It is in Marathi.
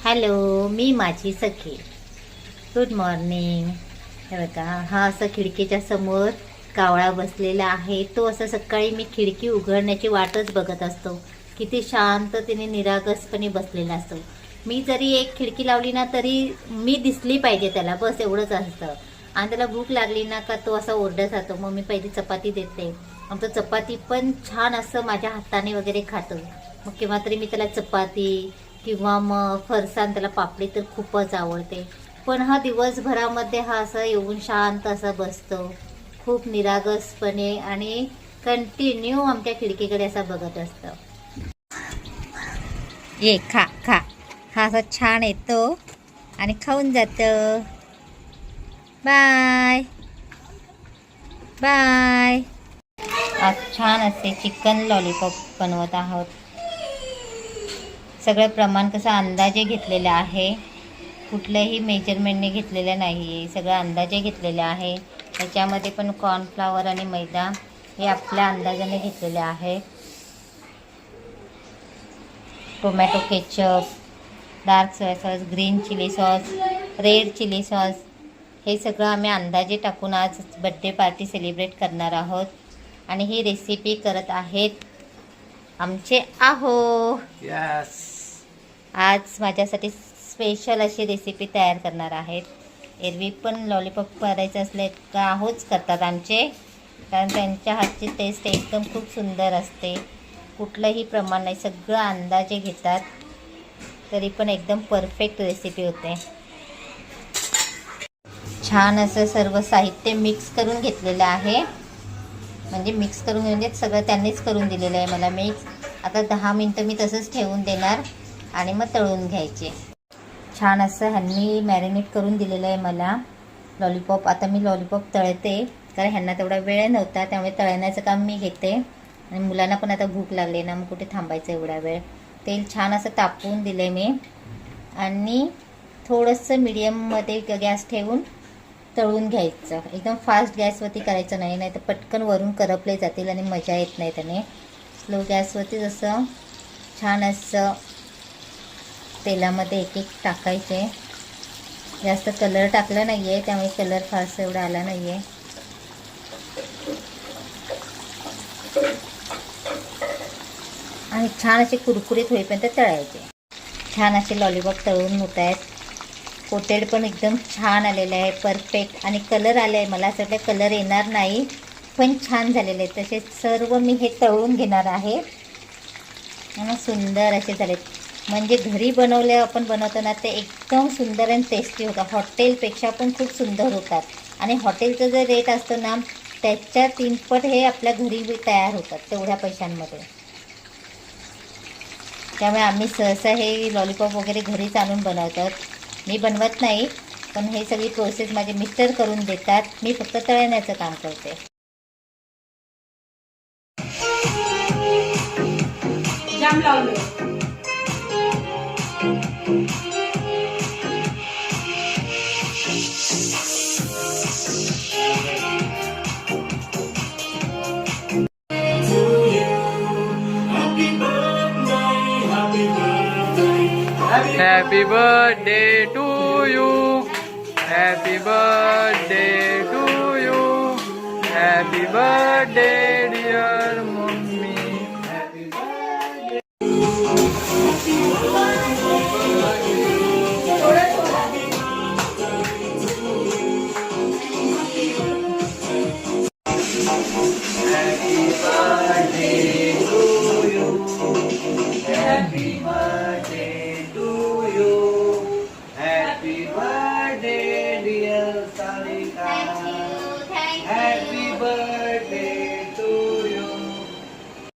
हॅलो, मी माझी सखी. Good morning. हे बघा, हा असं खिडकीच्या समोर कावळा बसलेला आहे. तो असं सकाळी मी खिडकी उघडण्याची वाटच बघत असतो. किती शांततेने निरागसपणे बसलेला असतो. मी जरी एक खिडकी लावली ना तरी मी दिसली पाहिजे त्याला, बस एवढंच असतं. आणि त्याला भूक लागली ना का तो असा ओरडत जातो. मग मी पहिली चपाती देते. मग तो चपाती पण छान असं माझ्या हाताने वगैरे खातो. मग केव्हा तरी मी त्याला चपाती किंवा मग फरसाण, त्याला पापडी तर खूपच आवडते. पण हा दिवसभरामध्ये हा असं येऊन शांत असा बसतो, खूप निरागसपणे, आणि कंटिन्यू आमच्या खिडकीकडे असा बघत असतो. ये खा खा. हा असा छान येतो आणि खाऊन जातं. Bye bye. आज छान असे चिकन लॉलीपॉप बनवत आहोत. सगळं प्रमाण कसं अंदाजे घेतलेलं आहे, कुठलंही मेजरमेंटने घेतलेलं नाही आहे, सगळं अंदाजे घेतलेलं आहे. त्याच्यामध्ये पण कॉर्नफ्लॉवर आणि मैदा हे आपल्या अंदाजाने घेतलेले आहे. Tomato ketchup, dark soya sauce, green chilli sauce, red chilli sauce, हे सगळं आम्ही अंदाजे टाकून आज बड्डे पार्टी सेलिब्रेट करणार आहोत. आणि ही रेसिपी करत आहेत आमचे आहो. यस. आज माझ्यासाठी स्पेशल अशी रेसिपी तयार करणार आहेत. एरवी पण लॉलीपॉप करायचं असले का आहोच करतात आमचे, कारण त्यांच्या हातची टेस्ट एकदम खूप सुंदर असते. कुठलंही प्रमाण नाही, सगळं अंदाजे घेतात, तरी पण एकदम परफेक्ट रेसिपी होते. छान असं सर्व साहित्य मिक्स करून घेतलेलं आहे. म्हणजे मिक्स करून म्हणजे सगळं त्यांनीच करून दिलेलं आहे मला मिक्स. आता 10 मिनटं मी तसंच ठेवून देणार आणि मग तळून घ्यायचे. छान असं ह्यांनी मॅरिनेट करून दिलेलं आहे मला लॉलीपॉप. आता मी लॉलीपॉप तळते, कारण ह्यांना तेवढा वेळ नव्हता, त्यामुळे तळण्याचं काम मी घेते. आणि मुलांना पण आता भूक लागली ना, मग कुठे थांबायचं एवढा वेळ. तेल छान असं तापवून दिले मी, आणि थोडंसं मीडियममध्ये गॅस ठेवून तळून घ्यायचं. एकदम फास्ट गॅसवरती करायचं नाही, नाही तर पटकन वरून करपले जातील आणि मजा येत नाही त्याने. स्लो गॅसवरती जसं छान असं तेलामध्ये एक एक टाकायचे. जास्त कलर टाकला नाही आहे, त्यामुळे कलर फारसा एवढा आला नाही आहे. आणि छान असे कुरकुरीत होईपर्यंत तळायचे. छान असे लॉलीपॉप तळून होत आहेत. कोटेड पण एकदम छान आलेलं आहे, परफेक्ट. आणि कलर आले आहे, मला असं वाटलं कलर येणार नाही, पण छान झालेले आहेत. तसे सर्व मी हे तळून घेणार आहे आणि सुंदर असे झालेत. म्हणजे घरी बनवले आपण बनवतो ना, ते एकदम सुंदर आणि टेस्टी होतात. हॉटेलपेक्षा पण खूप सुंदर होतात. आणि हॉटेलचं जे रेट असतं ना, त्याच्या 3 पट हे आपल्या घरी तयार होतात तेवढ्या पैशांमध्ये. त्यामुळे आम्ही सहसा हे लॉलीपॉप वगैरे घरीच आणून बनवतात. मी बनवत नाही, पण हे सगळी प्रोसेस माझे मिस्टर करून देतात. मी फक्त तळण्याचं काम करते. जाम लावलं. Happy birthday to you. Happy birthday to you. Happy birthday dear